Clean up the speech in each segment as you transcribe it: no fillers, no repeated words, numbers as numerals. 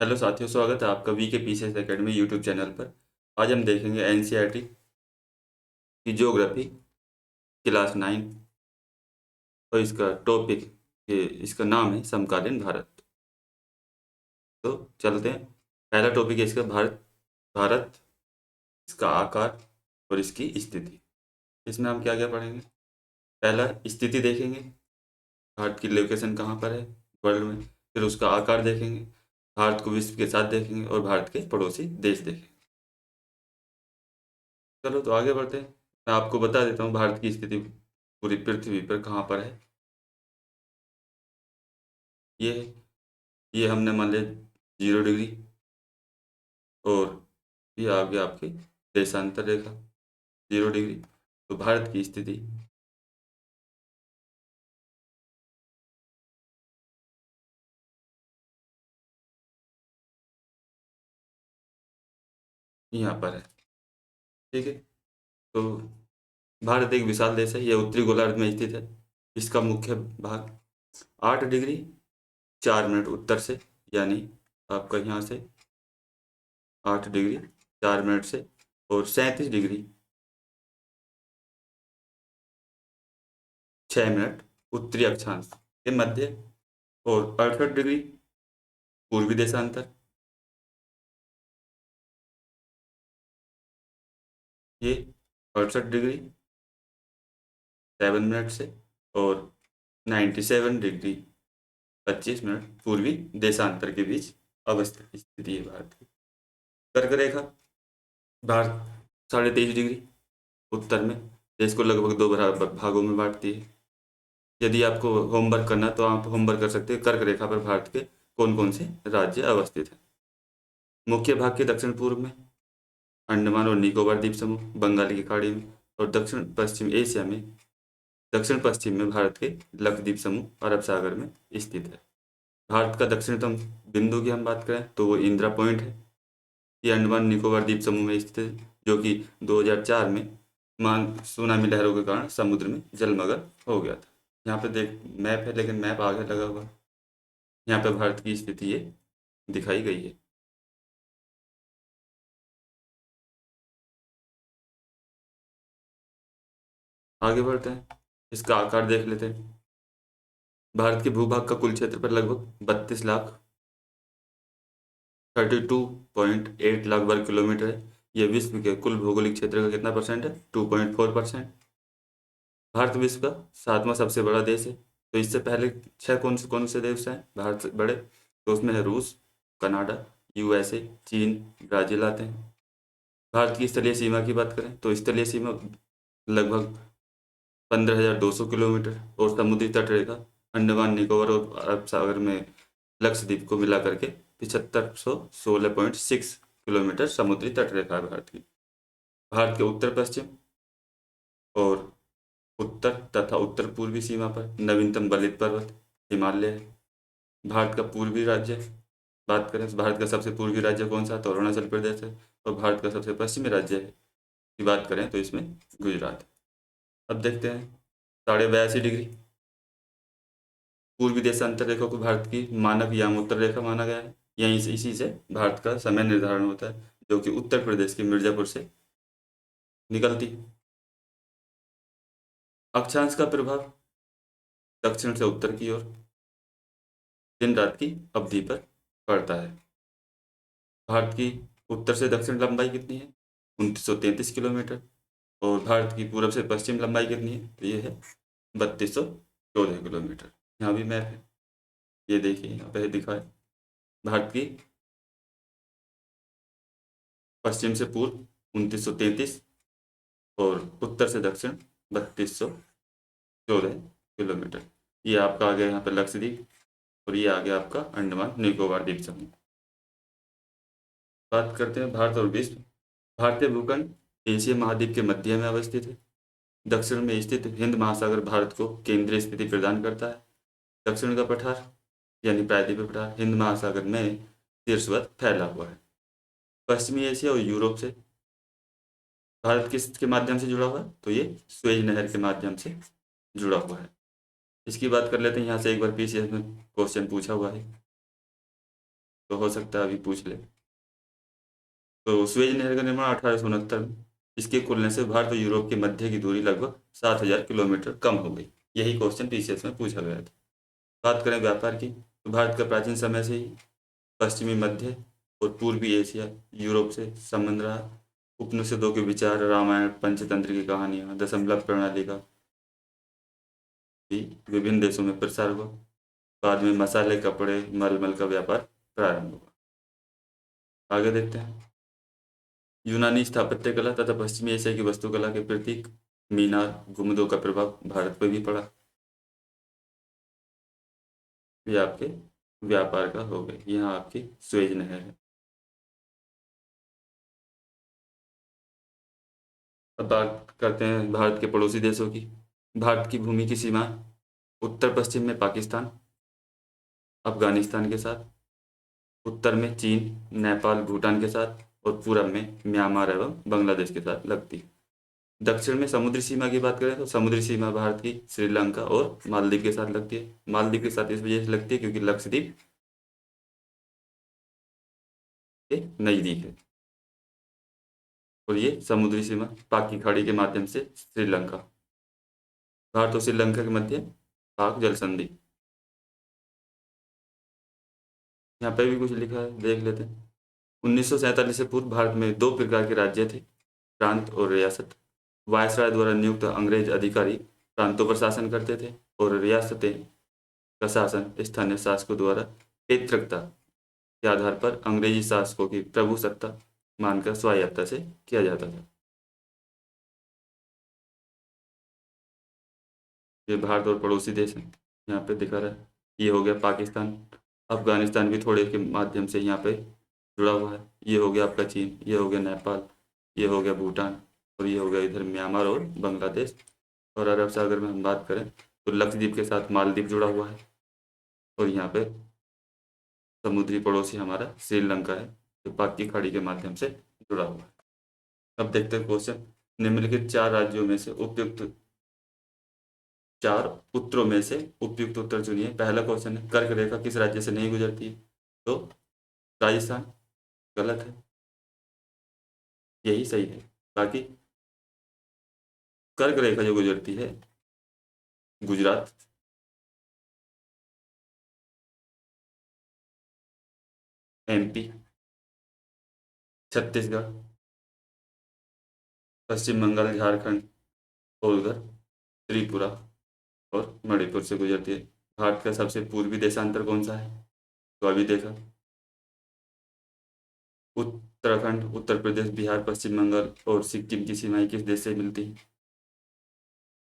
Hello साथियों, स्वागत है आपका वी के पीसीएस एकेडमी यूट्यूब चैनल पर। आज हम देखेंगे एनसीईआरटी की ज्योग्राफी क्लास 9 और इसका टॉपिक इसका नाम है समकालीन भारत। तो चलते हैं। पहला टॉपिक है इसका भारत। भारत, इसका आकार और इसकी स्थिति। इसमें हम क्या क्या पढ़ेंगे? पहला, स्थिति देखेंगे, भारत की लोकेशन कहाँ पर है वर्ल्ड में। फिर उसका आकार देखेंगे, भारत को विश्व के साथ देखेंगे और भारत के पड़ोसी देश देखेंगे। चलो तो आगे बढ़ते हैं। मैं आपको बता देता हूँ भारत की स्थिति पूरी पृथ्वी पर कहाँ पर है। ये ये हमने मान लिया 0 डिग्री, और ये आ गया आपकी देशांतर रेखा 0 डिग्री। तो भारत की स्थिति यहाँ पर है। ठीक है। तो भारत एक विशाल देश है, यह उत्तरी गोलार्ध में स्थित है। इसका मुख्य भाग 8 डिग्री 4 मिनट उत्तर से, यानी आपका यहाँ से 8 डिग्री 4 मिनट से, और 37 डिग्री 6 मिनट उत्तरी अक्षांश के मध्य, और 68 डिग्री पूर्वी देशांतर। ये 68 डिग्री 7 मिनट से, और 97 डिग्री 25 मिनट पूर्वी देशांतर के बीच अवस्थित स्थिति है भारत की। कर्क रेखा भारत 23.5 डिग्री उत्तर में देश को लगभग दो बराबर भागों में बांटती है। यदि आपको होमवर्क करना तो आप होमवर्क कर सकते हैं कर्क रेखा पर भारत के कौन कौन से राज्य अवस्थित हैं। मुख्य भाग के दक्षिण पूर्व में अंडमान और निकोबार द्वीप समूह बंगाल की खाड़ी में, और दक्षिण पश्चिम एशिया में दक्षिण पश्चिम में भारत के लक्षद्वीप समूह अरब सागर में स्थित है। भारत का दक्षिणतम बिंदु की हम बात करें तो वो इंदिरा पॉइंट है। ये अंडमान निकोबार द्वीप समूह में स्थित है, जो कि 2004 में मान सुनामी लहरों के कारण समुद्र में जलमग्न हो गया था। यहाँ पे देख मैप है, लेकिन मैप आगे लगा हुआ है। यहाँ पे भारत की स्थिति ये दिखाई गई है। आगे बढ़ते हैं, इसका आकार देख लेते हैं। भारत के भूभाग का कुल क्षेत्रफल लगभग 32,32.8 लाख वर्ग किलोमीटर है। यह विश्व के कुल भौगोलिक क्षेत्र का कितना परसेंट है? 2.4%। भारत विश्व का 7वां सबसे बड़ा देश है। तो इससे पहले छह कौन से देश हैं भारत से बड़े? तो उसमें है रूस, कनाडा, यूएसए, चीन, ब्राज़ील आते हैं। भारत की स्थलीय सीमा की बात करें तो स्थलीय सीमा लगभग 15,200 किलोमीटर, और समुद्री तट रेखा अंडमान निकोबार और अरब सागर में लक्षद्वीप को मिला करके 7516.6 किलोमीटर समुद्री तट रेखा है भारत की। भारत के उत्तर पश्चिम और उत्तर तथा उत्तर पूर्वी सीमा पर नवीनतम बलित पर्वत हिमालय है। भारत का पूर्वी राज्य बात करें तो भारत का सबसे पूर्वी राज्य कौन सा? तो अरुणाचल प्रदेश है। और भारत का सबसे पश्चिमी राज्य है की बात करें तो इसमें गुजरात है। अब देखते हैं 82.5 डिग्री पूर्वी देशांतर रेखा को भारत की मानक यामोत्तर रेखा माना गया है। यहीं से इसी से भारत का समय निर्धारण होता है, जो कि उत्तर प्रदेश के मिर्जापुर से निकलती है। अक्षांश का प्रभाव दक्षिण से उत्तर की ओर दिन रात की अवधि पर पड़ता है। भारत की उत्तर से दक्षिण लंबाई कितनी है? 2933 किलोमीटर। और भारत की पूरब से पश्चिम लंबाई कितनी है? तो ये है 3214 किलोमीटर। यहाँ भी मैप है, ये देखिए यहाँ पे दिखा है। भारत की पश्चिम से पूर्व 2933, और उत्तर से दक्षिण 3214 किलोमीटर। ये आपका आ गया यहाँ पे लक्षद्वीप, और ये आ गया आपका अंडमान निकोबार द्वीप समूह। बात करते हैं भारत और विश्व। भारतीय भूखंड एशिया महाद्वीप के मध्य में अवस्थित है। दक्षिण में स्थित हिंद महासागर भारत को केंद्रीय स्थिति प्रदान करता है। दक्षिण का पठार यानी प्रायद्वीपीय पठार हिंद महासागर में शीर्षवत फैला हुआ है। पश्चिमी एशिया और यूरोप से भारत किसके माध्यम से जुड़ा हुआ है? तो ये स्वेज नहर के माध्यम से जुड़ा हुआ है। इसकी बात कर लेते हैं। यहाँ से एक बार पीसीएस में क्वेश्चन पूछा हुआ है। तो हो सकता है अभी पूछ ले। तो स्वेज नहर का निर्माण 1869 में, इसके खुलने से भारत और यूरोप के मध्य की दूरी लगभग 7,000 किलोमीटर कम हो गई। यही क्वेश्चन पीसीएस में पूछा गया था। बात करें व्यापार की, तो भारत का प्राचीन समय से ही पश्चिमी मध्य और पूर्वी एशिया, यूरोप से संबंध रहा। उपनिषदों के विचार, रामायण, पंचतंत्र की कहानियाँ, दशमलव प्रणाली का भी विभिन्न देशों में प्रसार हुआ। बाद में मसाले, कपड़े, मलमल का व्यापार प्रारंभ हुआ। आगे देखते हैं। यूनानी स्थापत्य कला तथा पश्चिमी एशिया की वास्तुकला के प्रतीक मीनार, गुंबदों का प्रभाव भारत पर भी पड़ा। ये आपके व्यापार का हो गए। यहाँ आपकी स्वेज नहर है। अब बात करते हैं भारत के पड़ोसी देशों की। भारत की भूमि की सीमा उत्तर पश्चिम में पाकिस्तान, अफगानिस्तान के साथ, उत्तर में चीन, नेपाल, भूटान के साथ, और पूरब में म्यांमार एवं बांग्लादेश के साथ लगती है। दक्षिण में समुद्री सीमा की बात करें तो समुद्री सीमा भारत की श्रीलंका और मालदीव के साथ लगती है। मालदीव के साथ इस वजह से लगती है क्योंकि लक्षद्वीप के नजदीक है। और ये समुद्री सीमा पाक की खाड़ी के माध्यम से श्रीलंका, भारत और श्रीलंका के मध्य पाक जल संधि। यहाँ पे भी कुछ लिखा है, देख लेते हैं। 1947 से पूर्व भारत में दो प्रकार के राज्य थे, प्रांत और रियासत। वायसराय द्वारा नियुक्त अंग्रेज अधिकारी प्रांतों पर शासन करते थे और रियासतें का शासन स्थानीय शासकों द्वारा पैतृकता के आधार पर अंग्रेजी शासकों की प्रभुसत्ता मानकर स्वायत्तता से किया जाता था। ये भारत और पड़ोसी देश हैं, यहाँ पे दिखा रहा है। ये हो गया पाकिस्तान, अफगानिस्तान भी थोड़े के माध्यम से यहाँ पे जुड़ा हुआ है। ये हो गया आपका चीन, ये हो गया नेपाल, ये हो गया भूटान, और ये हो गया इधर म्यांमार और बांग्लादेश। और अरब सागर में हम बात करें तो लक्षद्वीप के साथ मालदीव जुड़ा हुआ है। और यहाँ पे समुद्री पड़ोसी हमारा श्रीलंका है, जो पाक की खाड़ी के माध्यम से जुड़ा हुआ है। अब देखते हैं क्वेश्चन। निम्नलिखित चार राज्यों में से उपयुक्त, चार उत्तरों में से उपयुक्त उत्तर चुनिए। पहला क्वेश्चन है, कर्क रेखा किस राज्य से नहीं गुजरती है? तो राजस्थान। गलत है, यही सही है। बाकी कर्क रेखा जो गुजरती है गुजरात, एमपी, छत्तीसगढ़, पश्चिम बंगाल, झारखंड, और उधर त्रिपुरा और मणिपुर से गुजरती है। भारत का सबसे पूर्वी देशांतर कौन सा है? तो अभी देखा, उत्तराखंड, उत्तर प्रदेश, बिहार, पश्चिम बंगाल और सिक्किम की सीमाएं किस देश से मिलती है?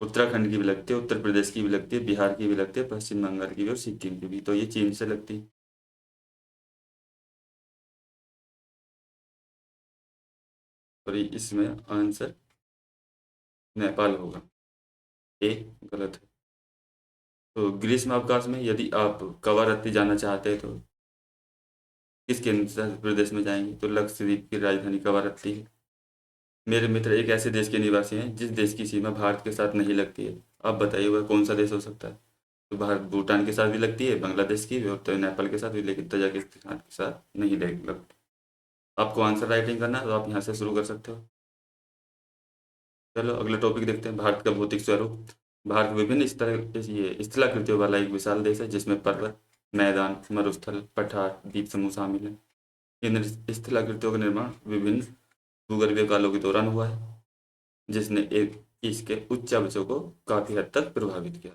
उत्तराखंड की भी लगती है, उत्तर प्रदेश की भी लगती है, बिहार की भी लगती है, पश्चिम बंगाल की भी और सिक्किम की भी। तो ये चीन से लगती है। और इसमें आंसर नेपाल होगा। ए गलत है। तो ग्रीष्म अवकाश में यदि आप कवारत्ती जाना चाहते हैं तो किस केंद्र प्रदेश में जाएंगे? तो लक्षद्वीप की राजधानी कवारत्ती है। मेरे मित्र एक ऐसे देश के निवासी हैं जिस देश की सीमा भारत के साथ नहीं लगती है। आप बताइए वह कौन सा देश हो सकता है? तो भारत भूटान के साथ भी लगती है, बांग्लादेश की भी, और तो नेपाल के साथ भी, लेकिन तजाकिस्तान के साथ नहीं लगती। आपको आंसर राइटिंग करना है तो आप यहाँ से शुरू कर सकते हो। चलो अगला टॉपिक देखते हैं, भारत का भौतिक स्वरूप। भारत विभिन्न ये स्थलाकृतियों वाला एक विशाल देश है जिसमें पर्वत, मैदान, मरुस्थल, पठार, द्वीप समूह शामिल है। इन स्थलाकृतियों का निर्माण विभिन्न भूगर्भीय कालों के दौरान हुआ है, जिसने एक इसके उच्चावचों को काफी हद तक प्रभावित किया।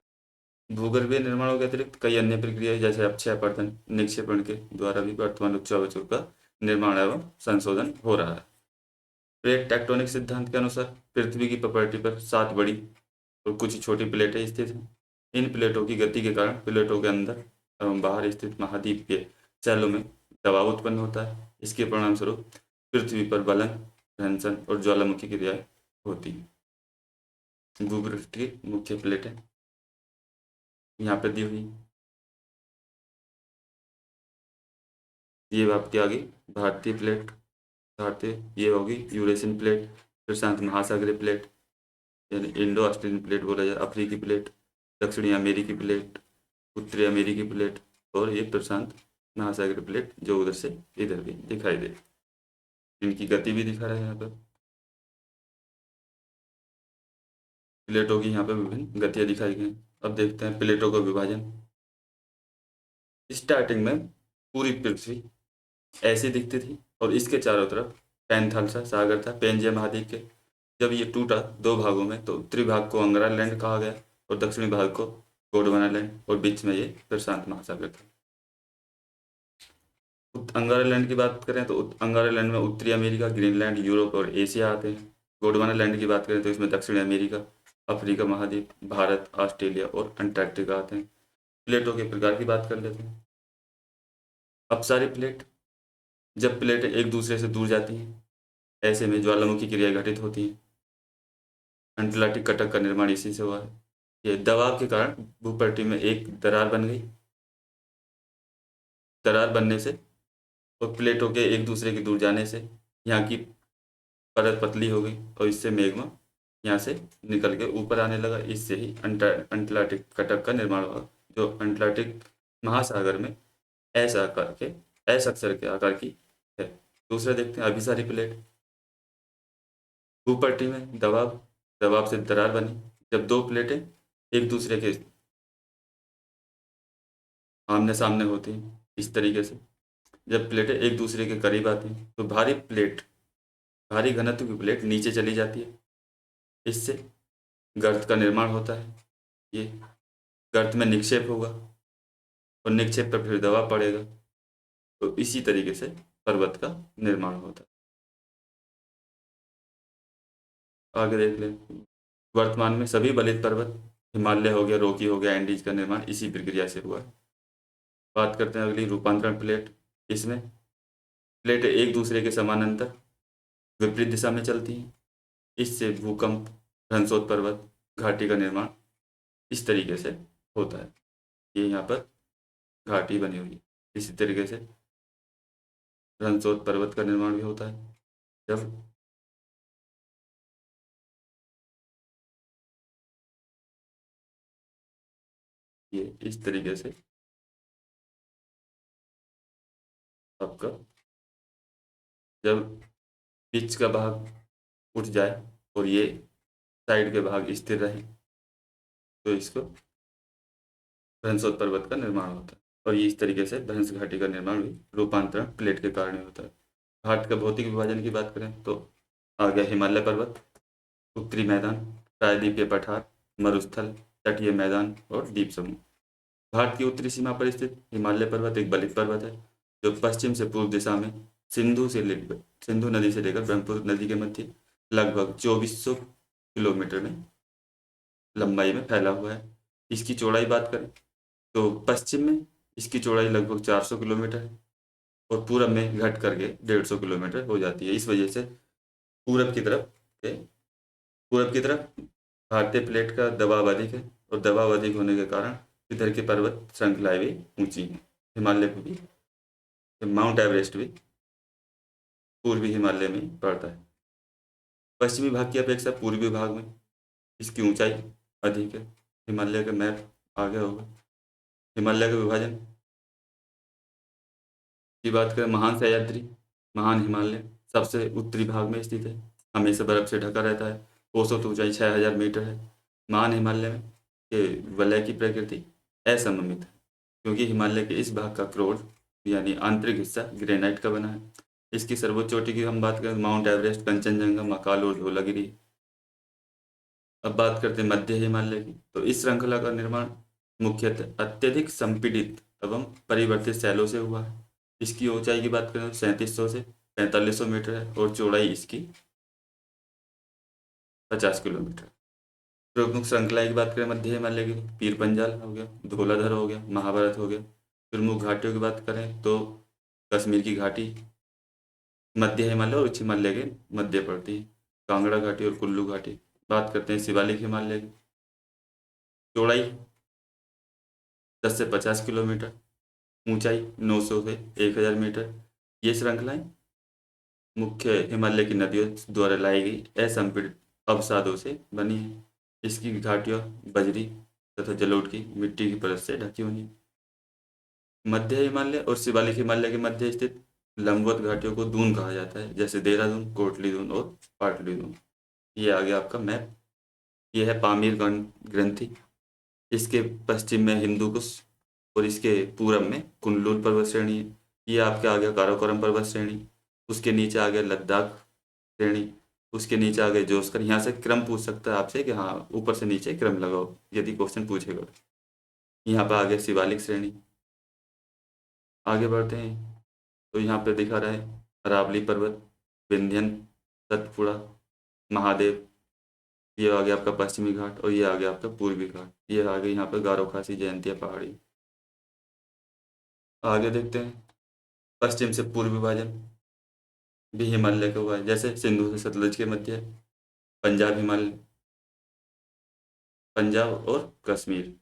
भूगर्भीय निर्माणों के अतिरिक्त कई अन्य प्रक्रियाएं जैसे अपक्षयपर्तन, निक्षेपण के द्वारा भी वर्तमान उच्चावचों का निर्माण एवं संशोधन हो रहा है। प्लेट टेक्टोनिक सिद्धांत के अनुसार पृथ्वी की प्रॉपर्टी पर 7 बड़ी और कुछ छोटी प्लेटें स्थित हैं। इन प्लेटों की गति के कारण प्लेटों के अंदर एवं बाहर स्थित महाद्वीप के शैलों में दबाव उत्पन्न होता है। इसके परिणामस्वरूप पृथ्वी पर गलन, घर्षण और ज्वालामुखी क्रियाएं होती हैं। भूपृष्ठ की मुख्य प्लेटें यहाँ पर दी हुई। ये आपकी आ गई भारतीय प्लेट, भारतीय। ये होगी यूरेशियन प्लेट, प्रशांत महासागरीय प्लेट यानी इंडो ऑस्ट्रेलियन प्लेट बोला जाए, अफ्रीकी प्लेट, दक्षिणी अमेरिकी प्लेट, उत्तरी अमेरिकी प्लेट, और ये प्रशांत महासागर प्लेट जो उधर से इधर भी दिखाई दे। इनकी गति भी दिखा रहे हैं यहाँ पर। प्लेटों की यहाँ पर विभिन्न गतियाँ दिखाई गई। अब देखते हैं प्लेटों का विभाजन। स्टार्टिंग में पूरी पृथ्वी ऐसी दिखती थी और इसके चारों तरफ पैंथालसा सागर था, पेंजिया महाद्वीप के। जब ये टूटा दो भागों में तो उत्तरी भाग को अंगारा लैंड कहा गया और दक्षिणी भाग को गोंडवाना लैंड, और बीच में ये प्रशांत महासागर था। अंगारा लैंड की बात करें तो अंगारा लैंड में उत्तरी अमेरिका, ग्रीनलैंड, यूरोप और एशिया आते हैं। गोंडवाना लैंड की बात करें तो इसमें दक्षिणी अमेरिका, अफ्रीका महाद्वीप, भारत, ऑस्ट्रेलिया और अंटार्कटिका आते हैं। प्लेटों के प्रकार की बात कर लेते हैं। अपसारी प्लेट, जब प्लेटें एक दूसरे से दूर जाती हैं ऐसे में ज्वालामुखी क्रियाएं घटित होती हैं। अंटार्कटिक कटक का निर्माण इसी से हुआ है। ये दबाव के कारण भूपट्टी में एक दरार बन गई। दरार बनने से और प्लेटों के एक दूसरे के दूर जाने से यहाँ की परत पतली हो गई और इससे मैग्मा यहाँ से निकल के ऊपर आने लगा। इससे ही अंटार्कटिक कटक का निर्माण हुआ, जो अंटार्कटिक महासागर में ऐसा आकार के ऐसा अक्षर के आकार की है। दूसरा देखते हैं अभिसारी प्लेट। भूपट्टी में दबाव दबाव से दरार बनी। जब दो प्लेटें एक दूसरे के आमने सामने होती हैं इस तरीके से, जब प्लेटें एक दूसरे के करीब आती हैं तो भारी घनत्व की प्लेट नीचे चली जाती है। इससे गर्त का निर्माण होता है। ये गर्त में निक्षेप होगा और निक्षेप पर फिर दबाव पड़ेगा, तो इसी तरीके से पर्वत का निर्माण होता है। आगे देख लें। वर्तमान में सभी बलित पर्वत, हिमालय हो गया, रॉकी हो गया, एंडीज का निर्माण इसी प्रक्रिया से हुआ है। बात करते हैं अगली रूपांतरण प्लेट। इसमें प्लेटें एक दूसरे के समानांतर विपरीत दिशा में चलती हैं। इससे भूकंप, घनसोत पर्वत, घाटी का निर्माण इस तरीके से होता है। ये यहाँ पर घाटी बनी हुई है। इसी तरीके से घनसोत पर्वत का निर्माण भी होता है। जब ये इस तरीके से आपका जब पिच का भाग उठ जाए और ये साइड के भाग स्थिर रहे तो इसको भ्रंशोत पर्वत का निर्माण होता है। और ये इस तरीके से भ्रंश घाटी का निर्माण भी रूपांतरण प्लेट के कारण ही होता है। घाट का भौतिक विभाजन की बात करें तो आ गया हिमालय पर्वत, उत्तरी मैदान, प्रायद्वीपीय पठार, मरुस्थल, तटीय मैदान और द्वीप समूह। भारत की उत्तरी सीमा पर स्थित हिमालय पर्वत एक बलित पर्वत है जो पश्चिम से पूर्व दिशा में सिंधु नदी से लेकर ब्रह्मपुत्र नदी के मध्य लगभग 2400 किलोमीटर में लंबाई में फैला हुआ है। इसकी चौड़ाई बात करें तो पश्चिम में इसकी चौड़ाई लगभग 400 किलोमीटर है और पूरब में घट करके 150 किलोमीटर हो जाती है। इस वजह से पूरब की तरफ पूरब की तरफ भारतीय प्लेट का दबाव अधिक है और दबाव अधिक होने के कारण इधर की पर्वत श्रृंखलाएं भी ऊंची हैं। हिमालय को भी, माउंट एवरेस्ट भी पूर्वी हिमालय में पड़ता है। पश्चिमी भाग की अपेक्षा पूर्वी भाग में इसकी ऊंचाई अधिक है। हिमालय का मैप आगे होगा। हिमालय का विभाजन की बात करें, महान सह्याद्री, महान हिमालय सबसे उत्तरी भाग में स्थित है, हमेशा बर्फ से ढका रहता है। औसत ऊंचाई 6000 मीटर है। महान हिमालय में के वलय की प्रकृति असममित है क्योंकि हिमालय के इस भाग का क्रोड यानी आंतरिक हिस्सा ग्रेनाइट का बना है। इसकी सर्वोच्च चोटी की हम बात करें, माउंट एवरेस्ट, कंचनजंगा, मकालू और धौलागिरी। अब बात करते हैं मध्य हिमालय की, तो इस श्रृंखला का निर्माण मुख्यतः अत्यधिक संपीड़ित एवं परिवर्तित शैलों से हुआ है। इसकी ऊंचाई की बात करें तो 3700 से 4500 मीटर है और चौड़ाई इसकी 50 किलोमीटर। प्रमुख श्रृंखला की बात करें मध्य हिमालय की, पीर पंजाल हो गया, धौलाधर हो गया, महाभारत हो गया। प्रमुख घाटियों की बात करें तो कश्मीर की घाटी मध्य हिमालय और उच्च हिमालय के मध्य पड़ती है, कांगड़ा घाटी और कुल्लू घाटी। बात करते हैं शिवालिक हिमालय की, चौड़ाई 10 से 50 किलोमीटर, ऊंचाई 900 से 1000 मीटर। ये श्रृंखलाएं मुख्य हिमालय की नदियों द्वारा लाई गई असंपीड़ित अवसादों से बनी है। इसकी घाटियाँ बजरी तथा जलोढ़ की मिट्टी की परत से ढकी हुई हैं। मध्य हिमालय और शिवालिक हिमालय के मध्य स्थित लंबवत घाटियों को दून कहा जाता है, जैसे देहरादून, कोटली दून और पाटली दून। ये आ गया आपका मैप। ये है पामीर ग्रंथि। इसके पश्चिम में हिंदू कुश और इसके पूरब में कुनलुन पर्वत श्रेणी है। ये आपके आ गया काराकोरम पर्वत श्रेणी। उसके नीचे आ गया लद्दाख श्रेणी। उसके नीचे आ गए जोस्कर। यहाँ से क्रम पूछ सकता है आपसे कि हाँ ऊपर से नीचे क्रम लगाओ, यदि क्वेश्चन पूछेगा। यहाँ पर आ गया शिवालिक श्रेणी। आगे बढ़ते हैं तो यहाँ पे दिखा रहा है अरावली पर्वत, विंध्यन, सतपुड़ा, महादेव। ये आ गया आपका पश्चिमी घाट और ये आ गया आपका पूर्वी घाट। ये आ गई यहाँ पर गारो खासी जयंतिया पहाड़ी। आगे देखते हैं पश्चिम से पूर्व विभाजन भी हिमालय का हुआ है, जैसे सिंधु से सतलज के मध्य है। पंजाब हिमालय, पंजाब और कश्मीर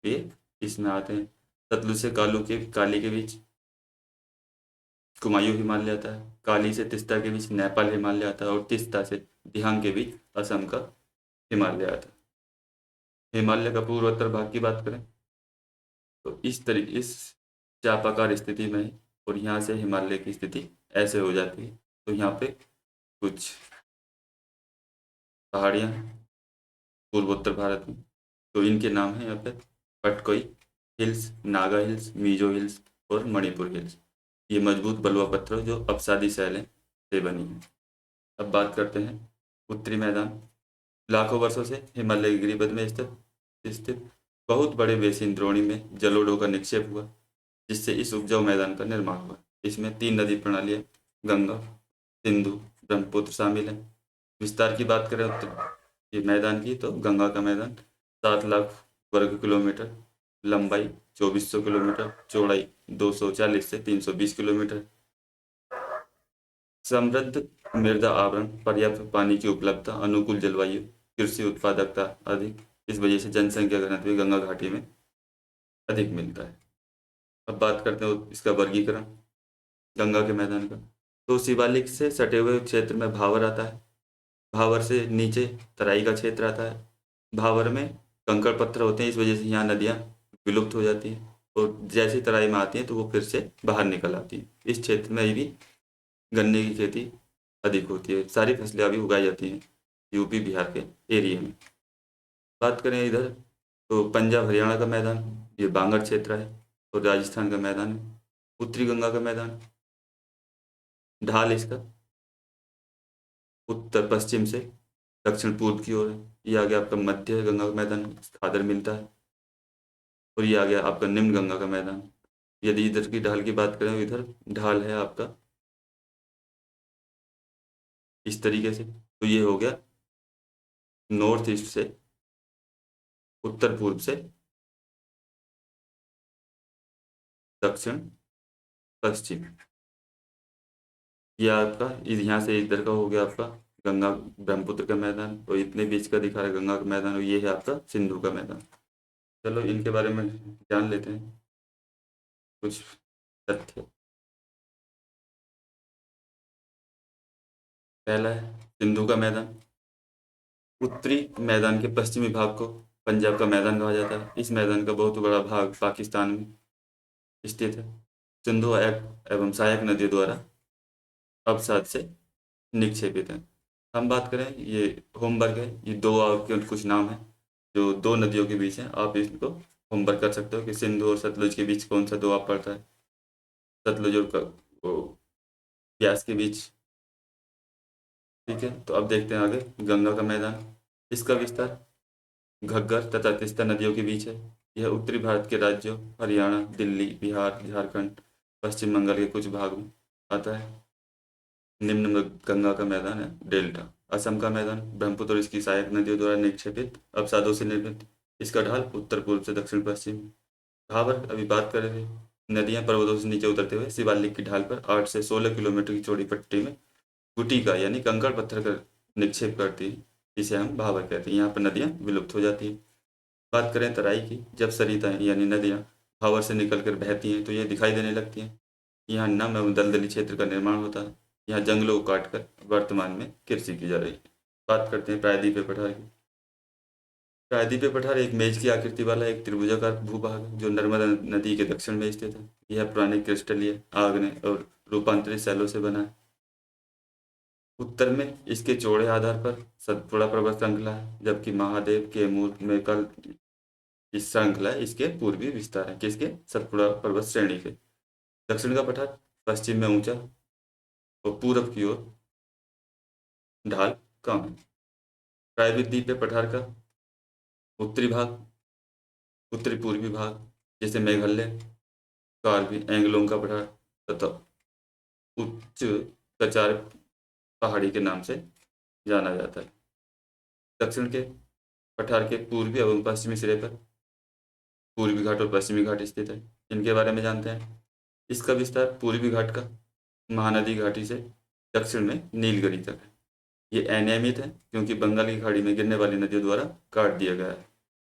ये इसमें आते हैं। सतलुज से काली के बीच कुमायूं हिमालय आता है। काली से तिस्ता के बीच नेपाल हिमालय आता है और तिस्ता से दिहांग के बीच असम का हिमालय आता है। हिमालय का पूर्वोत्तर भाग की बात करें तो इस चापाकार स्थिति में है और यहाँ से हिमालय की स्थिति ऐसे हो जाती है। तो यहाँ पे कुछ पहाड़ियाँ हैं पूर्वोत्तर भारत में, तो इनके नाम हैं यहाँ पे Patkai hills, Naga hills, Mizo hills और मणिपुर हिल्स। ये मजबूत बलुआ पत्थर जो अपसादी शैलें से बनी है। अब बात करते हैं उत्तरी मैदान। लाखों वर्षों से हिमालय की गिरिपथ में स्थित बहुत बड़े बेसिन द्रोणी में जलोढ़ों का निक्षेप हुआ, जिससे इस उपजाऊ मैदान का निर्माण हुआ। इसमें 3 नदी प्रणालियाँ गंगा, सिंधु, ब्रह्मपुत्र शामिल हैं। विस्तार की बात करें ये मैदान की तो गंगा का मैदान 7 लाख वर्ग किलोमीटर, लंबाई 2400 किलोमीटर, चौड़ाई 240 से 320 किलोमीटर। समृद्ध मृदा आवरण, पर्याप्त पानी की उपलब्धता, अनुकूल जलवायु, कृषि उत्पादकता अधिक, इस वजह से जनसंख्या घनत्व भी गंगा घाटी में अधिक मिलता है। अब बात करते हैं इसका वर्गीकरण गंगा के मैदान का। तो शिवालिक से सटे हुए क्षेत्र में भावर आता है। भावर से नीचे तराई का क्षेत्र आता है। भावर में कंकड़ पत्थर होते हैं, इस वजह से यहाँ नदियाँ विलुप्त हो जाती हैं और जैसी तराई में आती हैं तो वो फिर से बाहर निकल आती हैं। इस क्षेत्र में भी गन्ने की खेती अधिक होती है। सारी फसलें अभी उगाई जाती हैं यूपी बिहार के एरिया में। बात करें इधर तो पंजाब हरियाणा का मैदान, ये बांगड़ क्षेत्र है और राजस्थान का मैदान है। उत्तरी गंगा का मैदान, ढाल इसका उत्तर पश्चिम से दक्षिण पूर्व की ओर है। ये आ गया आपका मध्य गंगा का मैदान, खादर मिलता है। और ये आ गया आपका निम्न गंगा का मैदान। यदि इधर की ढाल की बात करें तो इधर ढाल है आपका इस तरीके से। तो ये हो गया नॉर्थ ईस्ट से, उत्तर पूर्व से दक्षिण पश्चिम। ये आपका यहाँ से इधर का हो गया आपका गंगा ब्रह्मपुत्र का मैदान और इतने बीच का दिखा रहा है गंगा का मैदान और ये है आपका सिंधु का मैदान। चलो इनके बारे में जान लेते हैं कुछ तथ्य। पहला है सिंधु का मैदान। उत्तरी मैदान के पश्चिमी भाग को पंजाब का मैदान कहा जाता है। इस मैदान का बहुत बड़ा भाग पाकिस्तान में स्थित है। सिंधु एवं सहायक नदियों द्वारा अवसाद से निक्षेपित है। हम बात करें ये होमवर्क है, ये दो आपके कुछ नाम है जो दो नदियों के बीच है। आप इसको होमवर्क कर सकते हो कि सिंधु और सतलुज के बीच कौन सा दोआब पड़ता है। सतलुज और वो ब्यास के बीच। ठीक है, तो अब देखते हैं आगे गंगा का मैदान। इसका विस्तार घग्गर तथा तीस्ता नदियों के बीच है। यह उत्तरी भारत के राज्यों हरियाणा, दिल्ली, बिहार, झारखंड, पश्चिम बंगाल के कुछ भाग में आता है। निम्न में गंगा का मैदान है डेल्टा। असम का मैदान ब्रह्मपुत्र और इसकी सहायक नदियों द्वारा निक्षेपित अवसादों से निर्मित। इसका ढाल उत्तर पूर्व से दक्षिण पश्चिम। भाबर अभी बात कर रहे थे। नदियां पर्वतों से नीचे उतरते हुए शिवालिक की ढाल पर 8 से 16 किलोमीटर की चौड़ी पट्टी में गुटी का यानी कंकड़ पत्थर का निक्षेप करती है, जिसे हम भाबर कहते हैं। यहाँ पर नदियाँ विलुप्त हो जाती हैं। बात करें तराई की, जब सरिता यानी नदियाँ भावर से निकलकर बहती हैं तो ये दिखाई देने लगती हैं। यहाँ नम एवं दलदली क्षेत्र का निर्माण होता है। यहाँ जंगलों को काटकर वर्तमान में कृषि की जा रही है। बात करते हैं प्रायद्वीपीय पठार की। प्रायद्वीपीय पठार एक मेज की आकृति वाला एक त्रिभुजाकार भूभाग है जो नर्मदा नदी के दक्षिण में स्थित है। यह पुराने क्रिस्टलीय, आग्नेय और रूपांतरित शैलों से बना है। उत्तर में इसके चौड़े आधार पर सतपुड़ा पर्वत श्रृंखला है, जबकि महादेव के मूल में कल इस श्रृंखला इसके पूर्वी विस्तार है, किसके? सतपुड़ा पर्वत श्रेणी के। दक्षिण का पठार पश्चिम में ऊंचा और पूरब की ओर ढाल कम है। प्रायद्वीपीय पठार का उत्तरी भाग, उत्तरी पूर्वी भाग जैसे मेघालय, कारगिल, एंगलोंग का पठार तथा उच्च कचार पहाड़ी के नाम से जाना जाता है। दक्षिण के पठार के पूर्वी एवं पश्चिमी सिरे पर पूर्वी घाट और पश्चिमी घाट स्थित है। इनके बारे में जानते हैं। इसका विस्तार पूर्वी घाट का महानदी घाटी से दक्षिण में नीलगिरी तक है। ये अनियमित है क्योंकि बंगाल की खाड़ी में गिरने वाली नदियों द्वारा काट दिया गया है।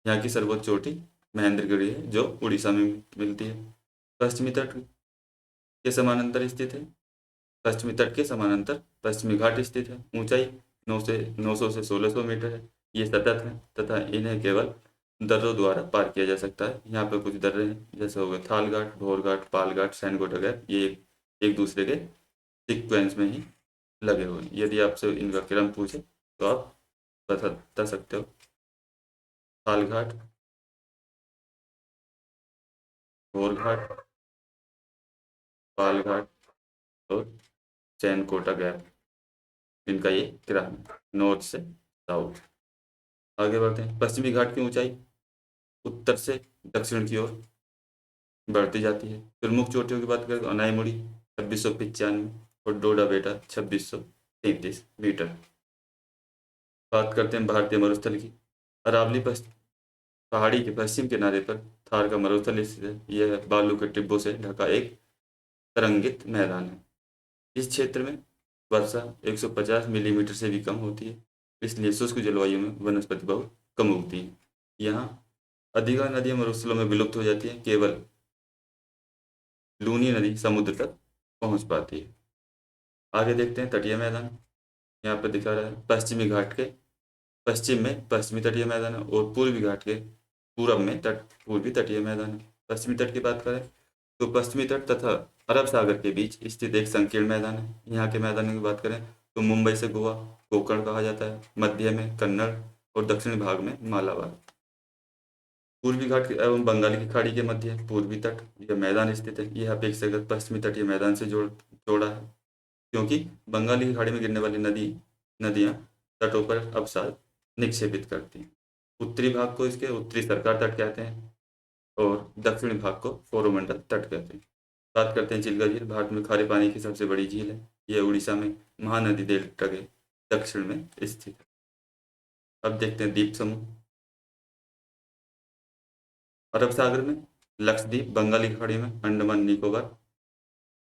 यहाँ की सर्वोच्च चोटी महेंद्रगिरी है जो उड़ीसा में मिलती है। पश्चिमी तट के समानांतर स्थित है। पश्चिमी तट के समानांतर पश्चिमी घाट स्थित है। ऊंचाई 900 से 1600 मीटर है। ये सतत है तथा इन्हें केवल दर्रों द्वारा पार किया जा सकता है। यहाँ पर कुछ दर्रे हैं जैसे हो गए थाल घाट, भोर घाट, पाल घाट, सैनकोट वगैरह। ये एक दूसरे के सिक्वेंस में ही लगे हुए हैं। यदि आपसे इनका क्रम पूछे तो आप बता सकते हो। थाल घाट, भोर घाट, पाल घाट और चैनकोटा गैप, इनका ये क्रम है नॉर्थ से साउथ। आगे बढ़ते हैं। पश्चिमी घाट की ऊंचाई उत्तर से दक्षिण की ओर बढ़ती जाती है। प्रमुख चोटियों की बात करें तो अनाईमुड़ी 2695 और डोडा बेटा 2633 मीटर। बात करते हैं भारतीय मरुस्थल की। अरावली पहाड़ी के पश्चिम किनारे पर थार का मरुस्थल स्थित है। यह बालू के टिब्बों से ढका एक तरंगित मैदान है। इस क्षेत्र में वर्षा 150 मिलीमीटर से भी कम होती है, इसलिए शुष्क जलवायु में वनस्पति बहुत कम उगती है। यहाँ अधिकांश नदियां मरुस्थलों में विलुप्त हो जाती हैं, केवल लूनी नदी समुद्र तक पहुंच पाती है। आगे देखते हैं तटीय मैदान। यहाँ पर दिखा रहा है पश्चिमी घाट के पश्चिम में पश्चिमी तटीय मैदान है और पूर्वी घाट के पूरब में पूर्वी तटीय मैदान है। पश्चिमी तट की बात करें तो पश्चिमी तट तथा अरब सागर के बीच स्थित एक संकीर्ण मैदान है। यहाँ के मैदानों की बात करें तो मुंबई से गोवा कोंकण कहा जाता है, मध्य में कन्नड़ और दक्षिणी भाग में मालाबार। पूर्वी घाट एवं बंगाल की खाड़ी के मध्य पूर्वी तट यह मैदान स्थित है। यह अपेक्षाकृत पश्चिमी तटीय मैदान से जोड़ा है क्योंकि बंगाल की खाड़ी में गिरने वाली नदियाँ तटों पर अवसाद निक्षेपित करती हैं। उत्तरी भाग को इसके उत्तरी सरकार तट कहते हैं और दक्षिणी भाग को कोरोमंडल तट कहते हैं। बात करते हैं चिल्का झील। भारत में खारे पानी की सबसे बड़ी झील है। यह उड़ीसा में महानदी डेल्टा के दक्षिण में स्थित है। अब देखते हैं द्वीप समूह। अरब सागर में लक्षद्वीप, बंगाली की खाड़ी में अंडमान निकोबार।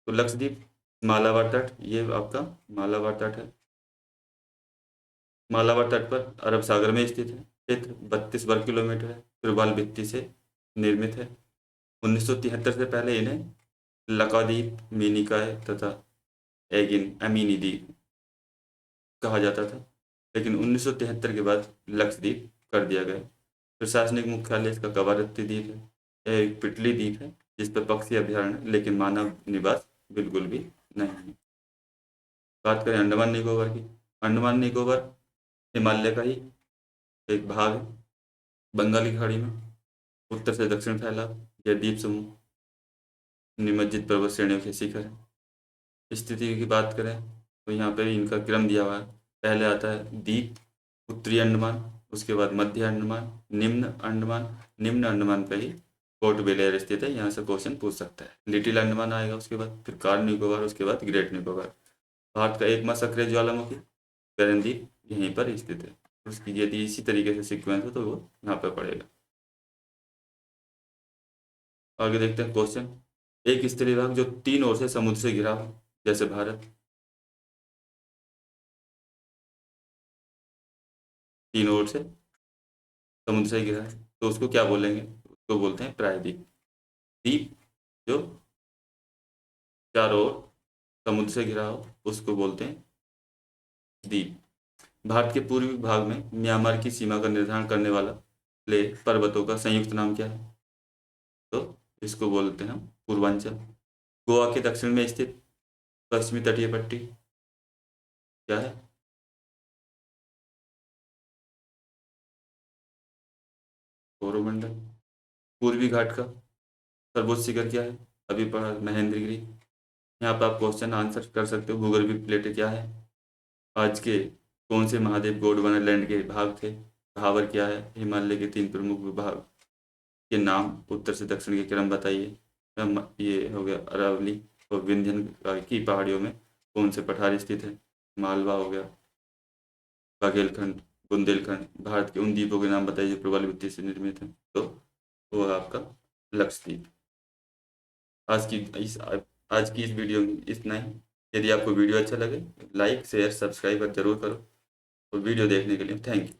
तो लक्षद्वीप मालाबार तट, ये आपका मालाबार तट है। मालाबार तट पर अरब सागर में स्थित है। क्षेत्र 32 वर्ग किलोमीटर है। त्रिबाल भित्ति से निर्मित है। 1973 से पहले इन्हें लकाद्वीप, मिनिकॉय तथा एगिन अमीनी द्वीप कहा जाता था, लेकिन 1973 के बाद लक्षद्वीप कर दिया गया। प्रशासनिक मुख्यालय इसका कवारत्ती द्वीप है। यह एक पिटली द्वीप है जिस पर पक्षी अभ्यारण्य लेकिन मानव निवास बिल्कुल भी नहीं है। बात करें अंडमान निकोबार की। अंडमान निकोबार हिमालय का ही एक भाग है, बंगाली खाड़ी में उत्तर से दक्षिण फैला। यह द्वीप समूह निमज्जित पर्वत श्रेणियों के शिखर है। स्थिति की बात करें तो यहाँ पे इनका क्रम दिया हुआ है। पहले आता है द्वीप, उत्तरी अंडमान, उसके बाद मध्य अंडमान, निम्न अंडमान। निम्न अंडमान पे ही पोर्ट ब्लेयर स्थित है, यहाँ से क्वेश्चन पूछ सकता है। लिटिल अंडमान आएगा, उसके बाद फिर कार निकोबार, उसके बाद ग्रेट निकोबार। भारत का एकमात्र सक्रिय ज्वालामुखी गगनद्वीप यहीं पर स्थित है। उसकी यदि इसी तरीके से सीक्वेंस हो तो वो यहाँ पर पड़ेगा। आगे देखते हैं क्वेश्चन। एक स्तरीय भाग जो 3 ओर से समुद्र से घिरा हो, जैसे भारत 3 ओर से समुद्र से घिरा है, तो उसको क्या बोलेंगे? उसको बोलते हैं प्रायद्वीप। द्वीप जो चारों ओर समुद्र से घिरा हो उसको बोलते हैं द्वीप। भारत के पूर्वी भाग में म्यांमार की सीमा का निर्धारण करने वाला पर्वतों का संयुक्त नाम क्या है? तो इसको बोलते हैं हम पूर्वांचल। गोवा के दक्षिण में स्थित पश्चिमी तटीय पट्टी क्या है? कोरोमंडल। पूर्वी घाट का सर्वोच्च शिखर क्या है? अभी पढ़ा, महेंद्रगिरी। यहाँ पर आप क्वेश्चन आंसर कर सकते हो। भूगर्भीय प्लेटें क्या है? आज के कौन से महाद्वीप गोंडवाना लैंड के भाग थे? भावर क्या है? हिमालय के 3 प्रमुख विभाग के नाम उत्तर से दक्षिण के क्रम बताइए। ये हो गया अरावली और विंध्यन की पहाड़ियों में कौन से पठार स्थित है? मालवा हो गया। बाघेलखंड, बुंदेलखंड। भारत के उन द्वीपों के नाम बताइए जो प्रबल मिट्टी से निर्मित है। तो वो है आपका लक्षद्वीप। आज की इस आज की इस वीडियो में इतना ही। यदि आपको वीडियो अच्छा लगे, लाइक शेयर सब्सक्राइब जरूर करो। और वीडियो देखने के लिए थैंक यू।